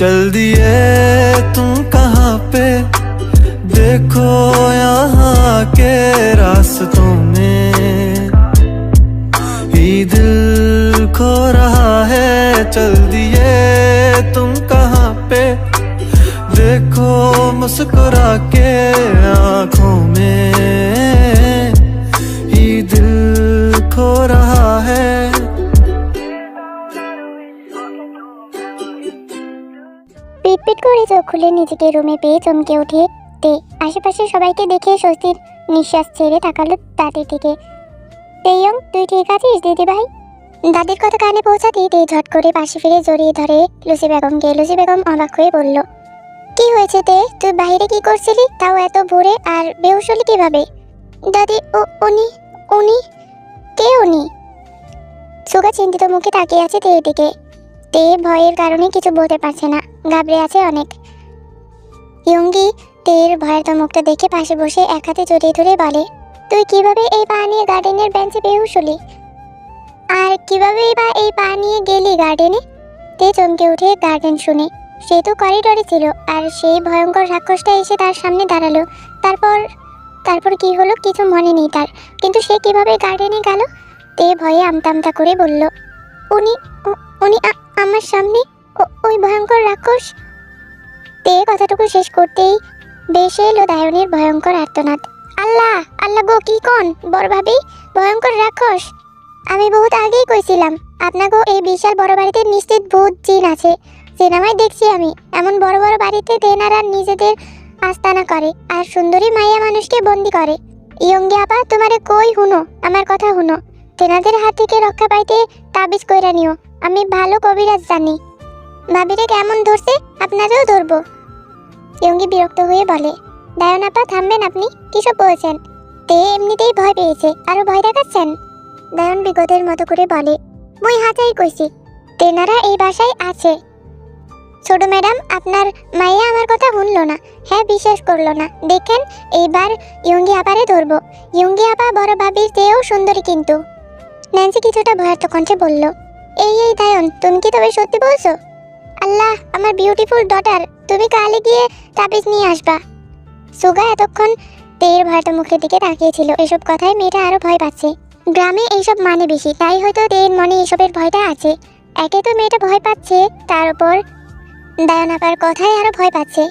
चल दिए तुम कहाँ पे, देखो यहाँ के रास्तों में ही दिल खो रहा है। चल दिए तुम कहाँ पे, देखो मुस्कुरा के आँखों में ही दिल खो रहा है। পিটপিট করে চোখ খুলে নিজেকে রুমে পেয়ে চমকে উঠে তে আশেপাশে সবাইকে দেখে স্বস্তির নিঃশ্বাস ছেড়ে তাকালো দাদির দিকে। তেয়ং, তুই ঠিক আছিস দিদি ভাই? দাদির কথা কানে পৌঁছাতেই তে ঝট করে পাশে ফিরে জড়িয়ে ধরে লুসি বেগমকে। লুসি বেগম অবাক হয়ে বলল, কি হয়েছে তে? তুই বাইরে কি করছিলি, তাও এত ভোরে, আর বেহুশ হলি কিভাবে? দাদি, উনি উনি কে উনি? সুগা চিন্তিত মুখে তাকিয়ে আছে তের দিকে। তে ভয়ের কারণে কিছু বলতে পারছে না, ঘাবড়ে আছে অনেক। ইয়ঙ্গি তের ভয়ের মুখটা দেখে পাশে বসে এক হাতে জড়িয়ে ধরে বলে, তুই কিভাবে এই পা নিয়ে গার্ডেনের বেঞ্চে বেহুশ হলি, আর কিভাবে বা এই পা নিয়ে গেলি গার্ডেনে? তে চমকে উঠে গার্ডেন শুনে। সে তো করিডোরে ছিল, আর সেই ভয়ঙ্কর রাক্ষসটা এসে তার সামনে দাঁড়ালো। তারপর কি হলো কিছু মনে নেই তার, কিন্তু সে কিভাবে গার্ডেনে গেল? তে ভয়ে আমতা আমতা করে বলল, উনি উনি আমার সামনে, ওই ভয়ঙ্কর রাক্ষস। তে কথাটুকু শেষ করতেই বেশে এলো দায়নের ভয়ঙ্কর আর্তনাদ। আল্লাহ আল্লাহ গো, কি কোন বড় ভাবি, ভয়ঙ্কর রাক্ষস! আমি বহুত আগেই কইছিলাম আপনাকে এই বিশাল বড় বাড়িতে নিশ্চিত ভূত জিন আছে। সিনেমায় দেখছি আমি এমন বড় বড় বাড়িতে তেনারা নিজেদের আস্তানা করে আর সুন্দরী মাইয়া মানুষকে বন্দি করে। ইয়ঙ্গি আপা, তোমারে কই হুনো, আমার কথা হুনো। তেনাদের হাত থেকে রক্ষা পাইতে তাবিজ কইরা নিও, আমি ভালো কবিরাজ জানি। ভাবিরে কেমন ধরছে, আপনারাও ধরবো। ইয়ঙ্গি বিরক্ত হয়ে বলে, দায়ন আপা থামবেন আপনি, কিসব বলছেন? তে এমনিতেই ভয় পেয়েছে, আরো ভয় দেখাচ্ছেন। দায়ন বিগতের মতো করে বলে, মই হাঁচাই কইছি তেনারা এই বাসায় আছে। ছোট ম্যাডাম, আপনার মাইয়া আমার কথা শুনলো না, হ্যাঁ বিশ্বাস করলো না। দেখেন এইবার ইয়ঙ্গি আপারে ধরবো। ইয়ঙ্গি আপা বড় ভাবির চেয়েও সুন্দরী কিন্তু। ন্যান্সি কিছুটা ভয়ার্থ কণ্ঠে বলল, এই দায়ন, তুমি কি তবে সত্যি বলছো? আল্লাহ, আমার বিউটিফুল ডটার, তুমি কালে গিয়ে তাবিজ নিয়ে আসবা। সুগা এতক্ষণ তের ভয়ার্থ মুখের দিকে তাকিয়েছিল। এসব কথায় মেয়েটা আরো ভয় পাচ্ছে। গ্রামে এইসব মানে বেশি, তাই হয়তো তের মনে এসবের ভয়টা আছে। একে তো মেয়েটা ভয় পাচ্ছে, তার উপর দায়ন আপার কথায় আরো ভয় পাচ্ছে।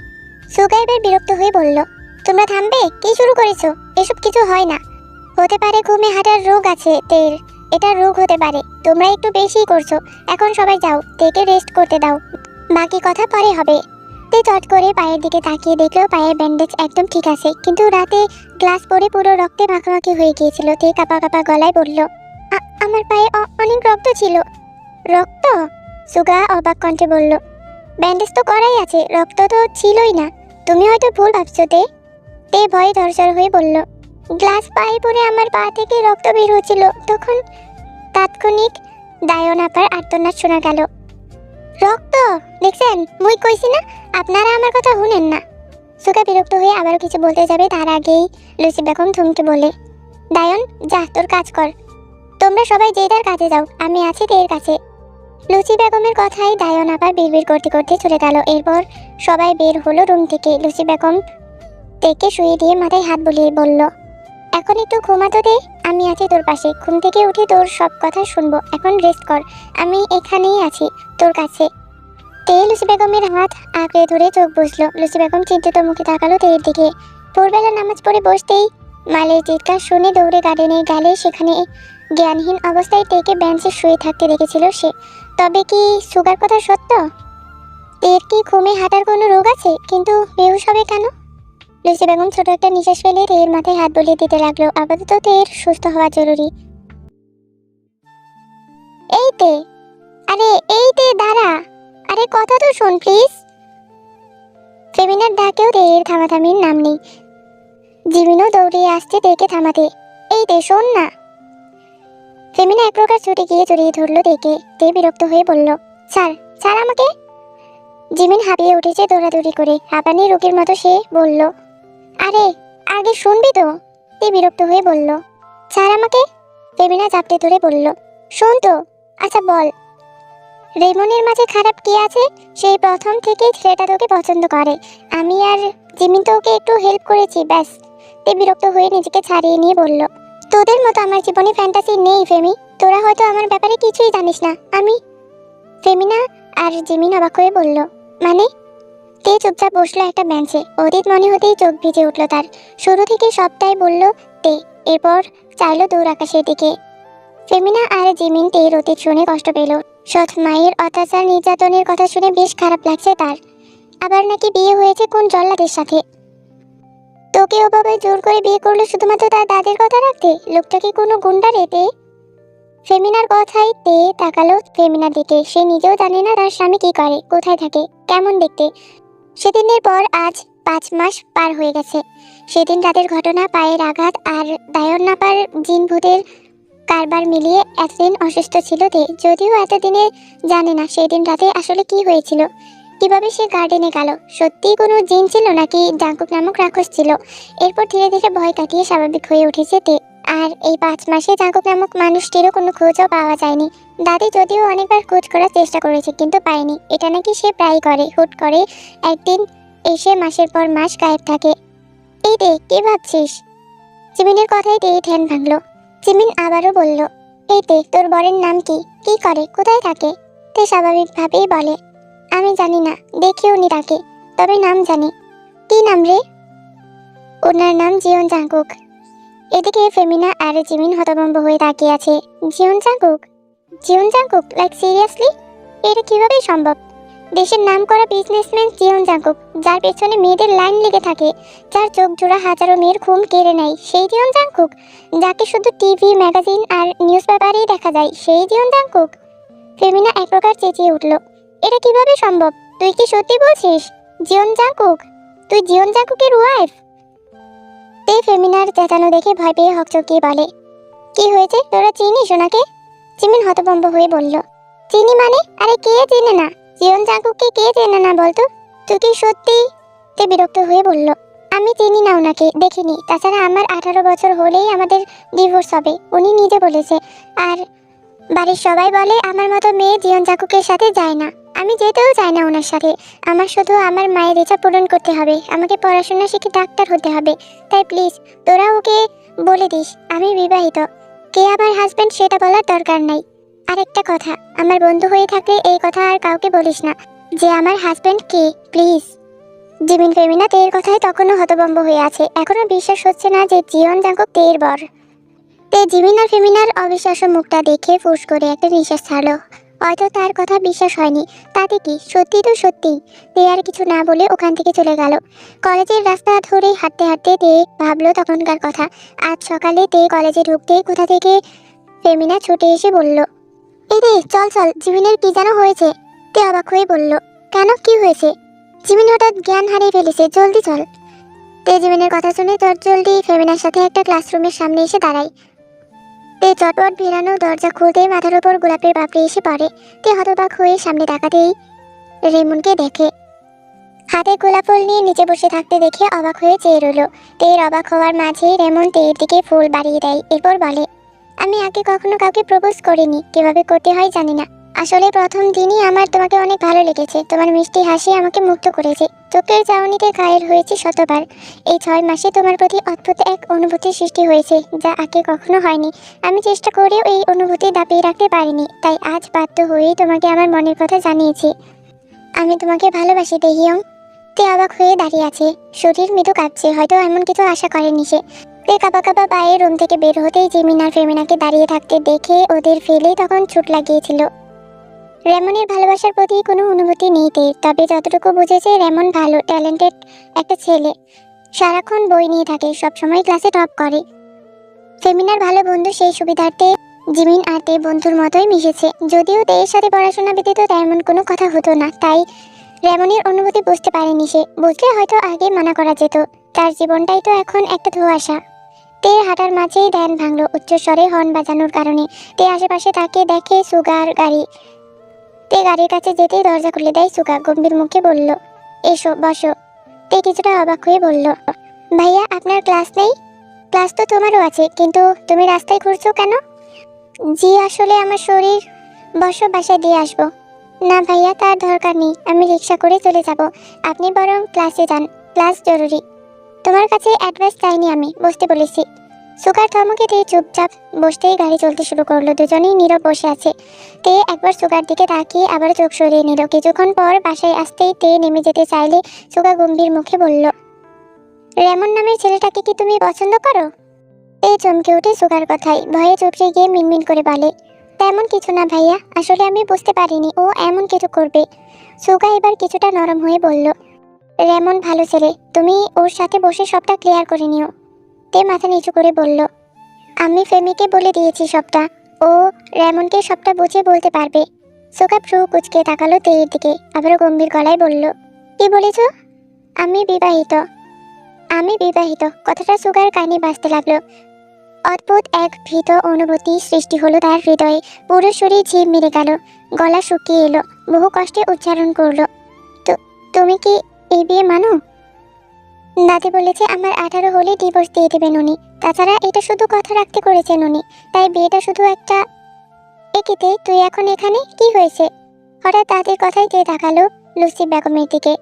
সুগা এবার বিরক্ত হয়ে বলল, তোমরা থামবে? কি শুরু করেছো? এসব কিছু হয় না। হতে পারে ঘুমে হাঁটার রোগ আছে তের, এটা রোগ হতে পারে। তোমরা একটু বেশিই করছো। এখন সবাই যাও, তেকে রেস্ট করতে দাও, বাকি কথা পরে হবে। তে চট করে পায়ের দিকে তাকিয়ে দেখলো পায়ের ব্যান্ডেজ একদম ঠিক আছে, কিন্তু রাতে গ্লাস পরে পুরো রক্তে মাখামাখি হয়ে গিয়েছিল। তে কাপা কাপা গলায় বলল, আমার পায়ে অনেক রক্ত ছিল। রক্ত? সুগা অবাক কণ্ঠে বলল, ব্যান্ডেজ তো করাই আছে, রক্ত তো ছিলই না। তুমি হয়তো ভুল ভাবছো। তে ভয়ে ধরসর হয়ে বলল, গ্লাস পায়ে পরে আমার পা থেকে রক্ত বের হচ্ছিল, তখন তাৎক্ষণিক দায়ন আপার আর্তনাদ শোনা গেল। রক্ত দেখছেন, মুই কইছি না আপনারা আমার কথা শুনেন না। সুগা বিরক্ত হয়ে আবারও কিছু বলতে যাবে, তার আগেই লুসি বেগম থমকে বলে, দায়ন যা, তোর কাজ কর। তোমরা সবাই যে তার কাছে যাও, আমি আছি তের কাছে। লুচি বেগমের কথাই দায়ন আবার বিড়বিড় করতে করতে চলে গেল। এরপর সবাই বের হলো রুম থেকে। লুচি বেগম তেকে শুয়ে দিয়ে মাথায় হাত বুলিয়ে বলল, এখন একটু ঘুমাতো দে, আমি আছি তোর পাশে। ঘুম থেকে উঠে তোর সব কথা শুনবো, এখন রেস্ট কর, আমি এখানেই আছি তোর কাছে। তে লুচি বেগমের হাত আঁকড়ে ধরে চোখ বুঝলো। লুচি বেগম চিন্তিত মুখে তাকালো তের দিকে। ভোরবেলা নামাজ পড়ে বসতেই মালের চিৎকার শুনে দৌড়ে গার্ডেনে গেলে সেখানে জ্ঞানহীন অবস্থায় তেকে বেঞ্চে শুয়ে থাকতে দেখেছিল সে। তবে কি সুগার কথা সত্য? তের কি ঘুমে হাঁটার কোনো রোগ আছে, কিন্তু বেহুশ হবে কেন? লুচি বেগম ছোট একটা নিঃশ্বাস ফেলে তের মাথায় হাত বুলিয়ে দিতে লাগলো। আপাতত তের সুস্থ হওয়া জরুরি। এই তে দাঁড়া, আরে কথা তো শোন প্লিজ। ফেমিনার ডাকেও তের থামাথামির নাম নেই। জিমিনও দৌড়িয়ে আসছে তেকে থামাতে। এই তে শোন না। ফেমিনা এক প্রকার ছুটে গিয়ে জড়িয়ে ধরলো তেকে। তে বিরক্ত হয়ে বলল, ছাড় আমাকে। জিমিন হাঁপিয়ে উঠেছে দৌড়াদৌড়ি করে, হাঁপানি রোগীর মতো সে বলল, আরে আগে শুনবি তো। তে বিরক্ত হয়ে বলল, ছাড় আমাকে। ফেমিনা চাপটে ধরে বলল, শোন তো। আচ্ছা বল। রেমনের মাঝে খারাপ কি আছে? সেই প্রথম থেকেই ছেলেটা তোকে পছন্দ করে। আমি আর জিমিন তো ওকে একটু হেল্প করেছি, ব্যাস। তে বিরক্ত হয়ে নিজেকে ছাড়িয়ে নিয়ে বলল, তোদের মতো আমার জীবনে ফ্যান্টাসি নেই ফেমি। তোরা হয়তো আমার ব্যাপারে কিছুই জানিস না। আমি ফেমিনা আর জিমিন অবাক হয়ে বলল, মানে? তে চুপচাপ বসলো একটা বেঞ্চে। অতীত মনে হতেই চোখ ভিজে উঠল তার। শুরু থেকে সবটাই বলল তে, এরপর চাইলো দূর আকাশের দিকে। ফেমিনা আর জিমিন তের অতীত শুনে কষ্ট পেল। সৎ মায়ের অত্যাচার নির্যাতনের কথা শুনে বেশ খারাপ লাগছে তার। আবার নাকি বিয়ে হয়েছে কোন জল্লাদের সাথে। তোকে ওভাবে জোর করে বিয়ে করলো শুধুমাত্র তার দাদের কথা রাখতে? লোকটা কি কোনো গুন্ডা রে তে? ফেমিনার কথাই তে তাকালো ফেমিনার দিকে। সে নিজেও জানে না তার স্বামী কি করে, কোথায় থাকে, কেমন দেখতে। সেদিনের পর আজ 5 মাস পার হয়ে গেছে। সেদিন রাতের ঘটনা, পায়ের আঘাত আর দায়ন নাপার জিন ভূতের কারবার মিলিয়ে এতদিন অসুস্থ ছিল তে। যদিও এতদিনে জানে না সেদিন রাতে আসলে কি হয়েছিল, কিভাবে সে গার্ডেনে গেল। সত্যিই কোনো জিন ছিল নাকি জাঙ্কুক নামক রাক্ষস ছিল? এরপর ধীরে ধীরে ভয় কাটিয়ে স্বাভাবিক হয়ে উঠেছে তে। আর এই 5 মাসে জাঙ্কুক নামক মানুষটিরও কোনো খোঁজও পাওয়া যায়নি। দাদি যদিও অনেকবার খোঁজ করার চেষ্টা করেছে কিন্তু পায়নি। এটা নাকি সে প্রায় করে। হুট করে একদিন এসে মাসের পর মাস গায়েব থাকে। এই তে, কি ভাবছিস? জিমিনের কথাই তে ধ্যান ভাঙলো। জিমিন আবারও বলল, এই তে, তোর বরের নাম কি? কি করে, কোথায় থাকে? তে স্বাভাবিকভাবেই বলে, আমি জানি না, দেখিও নি তাকে, তবে নাম জানি। কি নাম রে? ওনার নাম জিয়ন জাঙ্কুক। এদিকে ফেমিনা আর জিমিন হতভম্ব হয়ে তাকিয়ে আছে। জিয়ন জাঙ্কুক? জিয়ন জাঙ্কুক? Like seriously? এটা কিভাবে সম্ভব? দেশের নাম করা বিজনেসম্যান জিয়ন জাঙ্কুক, যার পেছনে মেয়েদের লাইন লেগে থাকে, যার চোখ জোড়া হাজারো মেয়ের ঘুম কেড়ে নেয়, সেই জিয়ন জাঙ্কুক? যাকে শুধু টিভি, ম্যাগাজিন আর নিউজ পেপারেই দেখা যায়, সেই জিয়ন জাঙ্কুক? ফেমিনা এক প্রকার চেঁচিয়ে উঠল, এটা কিভাবে সম্ভব? তুই কি সত্যি বলছিস? জিয়ন জাঙ্কুক? তুই জিয়ন জাঙ্কুকের ওয়াইফ? তে ফেমিনার চেঁচানো দেখে ভয় পেয়ে হকচকিয়ে বলে, কি হয়েছে, তোরা চিনিস ওনাকে? জিমিন হতভম্ব হয়ে বলল, চিনি মানে? আরে কে চেনে না? জিয়ন জাঙ্কুককে কে চেনে না বলতো? তুই কি সত্যি? তে বিরক্ত হয়ে বলল, আমি চিনি না ওনাকে, দেখিনি। তাছাড়া আমার 18 বছর হলেই আমাদের ডিভোর্স হবে, উনি নিজে বলেছে। আর বাড়ির সবাই বলে আমার মতো মেয়ে জিয়ন জাঙ্কুকের সাথে যায় না। আমি যেতেও চাই না ওনার সাথে। আমার শুধু আমার মায়ের ইচ্ছা পূরণ করতে হবে। আমাকে পড়াশোনা শিখে ডাক্তার হতে হবে। তাই প্লিজ তোরা ওকে বলে দিস আমি বিবাহিত। কে আমার হাজবেন্ড সেটা বলার দরকার নাই। আরেকটা কথা, আমার বন্ধু হয়ে থাকলে এই কথা আর কাউকে বলিস না যে আমার হাজবেন্ড কে, প্লিজ। জিমিন ফেমিনা তের কথায় তখনও হতভম্ব হয়ে আছে। এখনো বিশ্বাস হচ্ছে না যে জিয়ন জাঙ্কুক তের বর। তে জিমিন আর ফেমিনার অবিশ্বাস্য মুখটা দেখে ফুস করে একটা নিঃশ্বাস ছাড়লো। হয়তো তার কথা বিশ্বাস হয়নি, তাতে কি, সত্যি তো সত্যি। তে আর কিছু না বলে ওখান থেকে চলে গেল। কলেজের রাস্তা ধরে হাঁটতে হাঁটতে তে ভাবলো তখনকার কথা। আজ সকালে তে কলেজে ঢুকতে কোথা থেকে ফেমিনা ছুটে এসে বলল, এই রে চল চল, জিমিনের কি যেন হয়েছে। তে অবাক হয়ে বলল, কেন, কি হয়েছে? জিমিন হঠাৎ জ্ঞান হারিয়ে ফেলেছে, জলদি চল। তে জিমিনের কথা শুনে জলদি ফেমিনার সাথে একটা ক্লাসরুমের সামনে এসে দাঁড়ায়। তে চটপট ভিড়ানো দরজা খুলতেই মাথার উপর গোলাপের পাপড়ি এসে পড়ে। তে হতবাক হয়ে সামনে তাকাতেই রেমনকে দেখে হাতে গোলাপ ফুল নিয়ে নিচে বসে থাকতে দেখে অবাক হয়ে চেয়ে রইল। তের অবাক হওয়ার মাঝেই রেমন তের দিকে ফুল বাড়িয়ে দেয়। এরপর বলে, আমি আগে কখনো কাউকে প্রপোজ করিনি, কিভাবে করতে হয় জানি না। আসলে প্রথম দিনই আমার তোমাকে অনেক ভালো লেগেছে। তোমার মিষ্টি হাসি আমাকে মুগ্ধ করেছে। চোখের চাউনিতে ঘায়েল হয়েছে শতবার। এই 6 মাসে তোমার প্রতি অদ্ভুত এক অনুভূতির সৃষ্টি হয়েছে, যা আগে কখনো হয়নি। আমি চেষ্টা করেও এই অনুভূতি দাপিয়ে রাখতে পারিনি, তাই আজ বাধ্য হয়েই তোমাকে আমার মনের কথা জানিয়েছি। আমি তোমাকে ভালোবাসি তেহিয়ং। তে অবাক হয়ে দাঁড়িয়ে আছে, শরীর মৃদু কাঁপছে। হয়তো এমন কিছু আশা করেনি সে। তে কাঁপা কাঁপা পায়ে রুম থেকে বের হতেই জিমিন আর ফেমিনাকে দাঁড়িয়ে থাকতে দেখে ওদের ফেলেই তখন ছুট লাগিয়েছিল। রেমনের ভালোবাসার প্রতি কোনো অনুভূতি নেই তের, তবে যতটুকু বুঝেছে রেমন ভালো ট্যালেন্টেড একটা ছেলে। সারাক্ষণ বই নিয়ে থাকে, সবসময় ক্লাসে টপ করে। ফেমিনার ভালো বন্ধু, সেই সুবিধার্থে জিমিন আর তে বন্ধুর মতোই মিশেছে। যদিও তের সাথে পড়াশোনা ব্যতীত তেমন কোনো কথা হতো না, তাই রেমনের অনুভূতি বুঝতে পারেনি সে। বুঝলে হয়তো আগে মানা করা যেত। তার জীবনটাই তো এখন একটা ধোঁয়াশা। তে হাঁটার মাঝেই ধ্যান ভাঙলো উচ্চস্বরে হর্ন বাজানোর কারণে। তে আশেপাশে তাকে দেখে সুগার গাড়ি। তে গাড়ির কাছে যেতেই দরজা খুলে দেয় সুগা। গম্ভীর মুখে বলল, এসো বসো। তে কিছুটা অবাক হয়ে বলল, ভাইয়া আপনার ক্লাস নেই? ক্লাস তো তোমারও আছে, কিন্তু তুমি রাস্তায় ঘুরছো কেন? জি আসলে আমার শরীর, বসো বাসায় দিয়ে আসবো। না ভাইয়া, তার দরকার নেই, আমি রিক্সা করে চলে যাব। আপনি বরং ক্লাসে যান, ক্লাস জরুরি। তোমার কাছে অ্যাডভাইস চাইনি, আমি বসতে বলেছি। সুগার ধমকে দিয়ে চুপচাপ বসতেই গাড়ি চলতে শুরু করলো। দুজনেই নীরব বসে আছে। তে একবার সুগার দিকে তাকিয়ে আবার চোখ সরিয়ে নিল। কিছুক্ষণ পর বাসায় আসতেই তে নেমে যেতে চাইলে সুগা গম্ভীর মুখে বলল, রেমন নামের ছেলেটাকে কি তুমি পছন্দ করো? তে চমকে ওঠে সুগার কথায়, ভয়ে চুপসে গিয়ে মিনমিন করে বলে, তেমন কিছু না ভাইয়া, আসলে আমি বুঝতে পারিনি ও এমন কিছু করবে। সুগা এবার কিছুটা নরম হয়ে বলল, রেমন ভালো ছেলে, তুমি ওর সাথে বসে সবটা ক্লিয়ার করে নিও। তে মাথা নিচু করে বলল, আমি ফেমিকে বলে দিয়েছি সবটা, ও রেমনকে সবটা বুঝিয়ে বলতে পারবে। সুগা ভ্রু কুচকে তাকালো তেয়ের দিকে, আবারও গম্ভীর গলায় বলল, কি বলেছ? আমি বিবাহিত। আমি বিবাহিত কথাটা সুগার কানে বাজতে লাগলো। অদ্ভুত এক ভীত অনুভূতি সৃষ্টি হলো তার হৃদয়ে। পুরো শরীর ঝিম মেরে গেল, গলা শুকিয়ে এলো, বহু কষ্টে উচ্চারণ করলো, তুমি কি এই বিয়ে মানো? দাদি বলেছে আমার 18 হলে ডিভোর্স দিয়ে দেবেন উনি। তাছাড়া এটা শুধু কথা রাখতে করেছেন উনি, তাই বিয়েটা শুধু একটা। একিতে তুই এখন এখানে কি হয়েছে? হঠাৎ দাদির কথাই তে তাকালো লুসি বেগমের দিকে।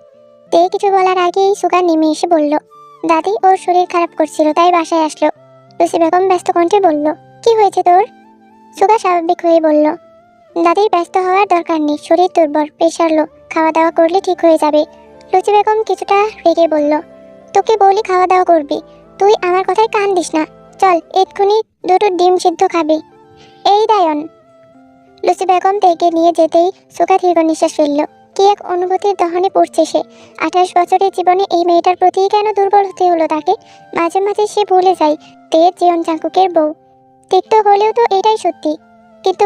তে কিছু বলার আগেই সুগার নেমে এসে বলল, দাদি ওর শরীর খারাপ করছিল তাই বাসায় আসলো। লুসি বেগম ব্যস্ত কণ্ঠে বলল, কি হয়েছে তোর? সুগার স্বাভাবিক হয়ে বলল, দাদির ব্যস্ত হওয়ার দরকার নেই, শরীর দুর্বল, প্রেশার লো, খাওয়া দাওয়া করলে ঠিক হয়ে যাবে। লুচি বেগম কিছুটা রেগে বলল, তোকে বলি খাওয়া দাওয়া করবি, তুই আমার কথায় কান দিস না। চল এক্ষুনি দুটো ডিম সিদ্ধ খাবি। এই দায়ন। লুচি বেগম তেকে নিয়ে যেতেই সুগা দীর্ঘ নিঃশ্বাস ফেলল। কি এক অনুভূতির দহনে পড়ছে সে। 28 বছরের জীবনে এই মেয়েটার প্রতি কেন দুর্বল হতে হলো তাকে। মাঝে মাঝে সে ভুলে যায় তের জীবন চাঙ্কুকের বউ। তিক্ত হলেও তো এটাই সত্যি। কিন্তু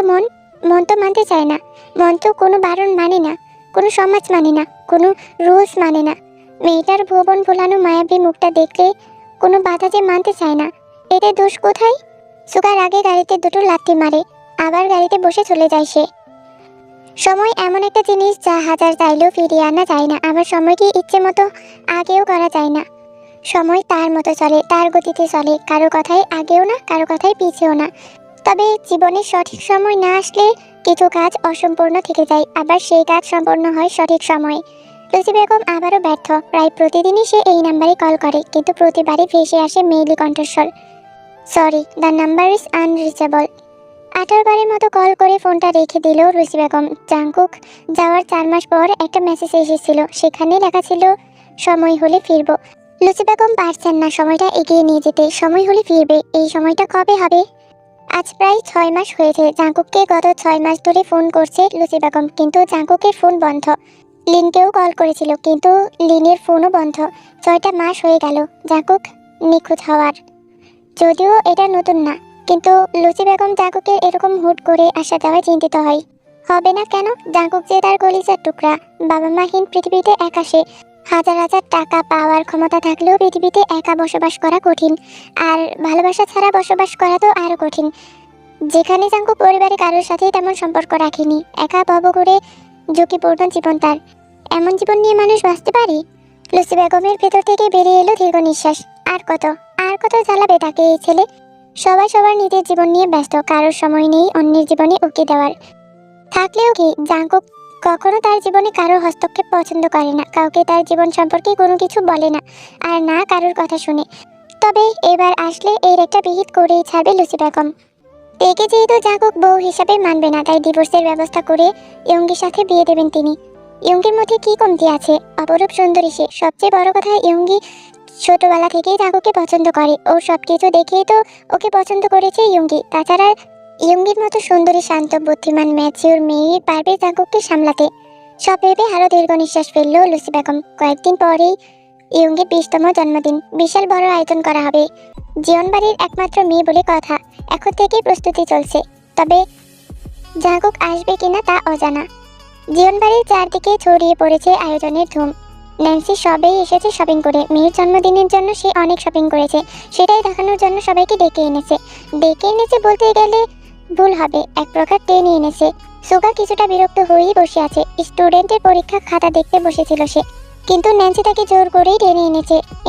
মন তো মানতে চায় না। মন তো কোনো বারণ মানে না, কোনো সমাজ মানে না, কোনো রুলস মানে না। মেয়েটার ভুবন ভোলানো মায়াবী মুখটা দেখলে কোনো বাধা যে মানতে চায় না। এতে দোষ কোথায়? সুগার আগে গাড়িতে দুটো লাথি মারে, আবার গাড়িতে বসে চলে যায় সে। সময় এমন একটা জিনিস যা হাজার চাইলেও ফিরিয়ে আনা যায় না। আবার সময়কে ইচ্ছে মতো আগেও করা যায় না। সময় তার মতো চলে, তার গতিতে চলে, কারো কথায় আগেও না, কারো কথায় পিছেও না। তবে জীবনের সঠিক সময় না আসলে কিছু কাজ অসম্পূর্ণ থেকে যায়, আবার সেই কাজ সম্পূর্ণ হয় সঠিক সময়ে। লুচি বেগম আবারও ব্যর্থ। প্রায় প্রতিদিনই সে এই নাম্বারে কল করে, কিন্তু প্রতিবারই ভেসে আসে মেইলি কণ্ঠস্বর, sorry the number is unreachable. 18 বারের মতো কল করে ফোনটা রেখে দিল লুচি বেগম। জাংকুক যাওয়ার 4 মাস পর একটা মেসেজ এসেছিল, সেখানে লেখা ছিল সময় হলে ফিরবো। লুচি বেগম পারছেন না সময়টা এগিয়ে নিয়ে যেতে। সময় হলে ফিরবে, এই সময়টা কবে হবে? আজ প্রায় 6 মাস হয়েছে। জাংকুককে গত 6 মাস ধরে ফোন করছে লুচি বেগম, কিন্তু জাংকুকের ফোন বন্ধ। লিনকেও কল করেছিল, কিন্তু লিনের ফোনও বন্ধ। 6টা মাস হয়ে গেল জাংকুক নিখোঁজ হওয়ার। যদিও এটা নতুন না, কিন্তু লুচি বেগম জাংকুকের এরকম হুট করে আসা যাওয়ায় চিন্তিত হয়। হবে না কেন? জাংকুক যে তার কলিজার টুকরা, বাবা মাহীন পৃথিবীতে একা সে। হাজার হাজার টাকা পাওয়ার ক্ষমতা থাকলেও পৃথিবীতে একা বসবাস করা কঠিন, আর ভালোবাসা ছাড়া বসবাস করা তো আরও কঠিন। যেখানে জাংকুক পরিবারে কারোর সাথেই তেমন সম্পর্ক রাখেনি, একা ভব করে ঝুঁকিপূর্ণ জীবন তার। এমন জীবন নিয়ে মানুষ বাঁচতে পারে? লুচি বেগমের ভেতর থেকে বেরিয়ে এলো দীর্ঘ নিঃশ্বাস। আর কত জ্বালাবে তাকে এই ছেলে। সবাই সবার নিজের জীবন নিয়ে ব্যস্ত, কারোর সময় নেই অন্যের জীবনে উকি দেওয়ার। থাকলেও কি, জাংকুক কখনো তার জীবনে কারোর হস্তক্ষেপ পছন্দ করে না, কাউকে তার জীবন সম্পর্কে কোনো কিছু বলে না, আর না কারোর কথা শুনে। তবে এবার আসলে এর একটা বিহিত করেই ছাড়বে লুচি বেগম। একে যেহেতু জাংকুক বউ হিসাবে মানবে না, তাই ডিভোর্সের ব্যবস্থা করে ইয়ঙ্গির সাথে বিয়ে দেবেন তিনি। ইয়ঙ্গির মধ্যে কি কমতি আছে? অপরূপ সুন্দরী সে। সবচেয়ে বড় কথা, ইয়ঙ্গি ছোটবেলা থেকেই জাংকুককে পছন্দ করে। ওর সবকিছু দেখেই তো ওকে পছন্দ করেছে ইয়ঙ্গি। তাছাড়া ইয়ঙ্গির মতো সুন্দরী, শান্ত, বুদ্ধিমান, ম্যাচিওর মেয়ে পারবে জাংকুককে সামলাতে। সব ভেবে আরও দীর্ঘ নিঃশ্বাস ফেলল লুচি বেগম। কয়েকদিন পরেই ইয়ঙ্গির 20তম জন্মদিন। বিশাল বড় আয়োজন করা হবে। জীবনবাড়ির একমাত্র মেয়ে বলে কথা, এখন থেকেই প্রস্তুতি চলছে। তবে জাংকুক আসবে কিনা তা অজানা। জীবনবাড়ির চারদিকে ছড়িয়ে পড়েছে আয়োজনের ধুম। ন্যান্সি সবেই এসেছে শপিং করে। মেয়ের জন্মদিনের জন্য সে অনেক শপিং করেছে, সেটাই দেখানোর জন্য সবাইকে ডেকে এনেছে বলতে গেলে ভুল হবে, এক প্রকার টেনে এনেছে। সুগা কিছুটা বিরক্ত হয়েই বসে আছে। স্টুডেন্টের পরীক্ষা খাতা দেখতে বসেছিল সে, কিন্তু ন্যান্সি তাকে জোর করেই টেনে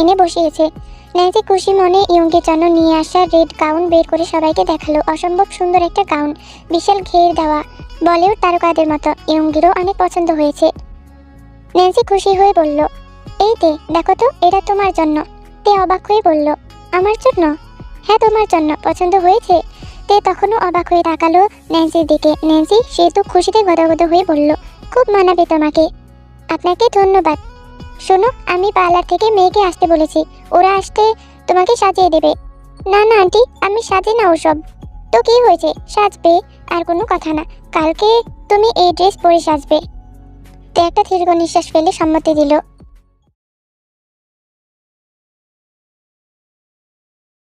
এনে বসিয়েছে। ন্যান্সি খুশি মনে ইয়ংকের জন্য নিয়ে আসা রেড গাউন বের করে সবাইকে দেখালো। অসম্ভব সুন্দর একটা গাউন, বিশাল ঘের দেওয়া, বলিউড তারকাদের মতো। ইয়ংগিরও অনেক পছন্দ হয়েছে। ন্যান্সি খুশি হয়ে বলল, এই তে দেখো তো, এটা তোমার জন্য। তে অবাক হয়ে বলল, আমার জন্য? হ্যাঁ তোমার জন্য। পছন্দ হয়েছে? তে তখনও অবাক হয়ে তাকালো ন্যান্সির দিকে। ন্যান্সি সে তো খুশিতে গদগদ হয়ে বলল, খুব মানাবে তোমাকে। আপনাকে ধন্যবাদ। শোনো, আমি পার্লার থেকে মেয়েকে আসতে বলেছি, ওরা আসতে তোমাকে সাজিয়ে দেবে। না না আন্টি, আমি সাজি না ওসব। তো কি হয়েছে, সাজবে, আর কোনো কথা না। কালকে তুমি এই ড্রেস পরে সাজবে। তে একটা দীর্ঘ নিঃশ্বাস ফেলে সম্মতি দিল।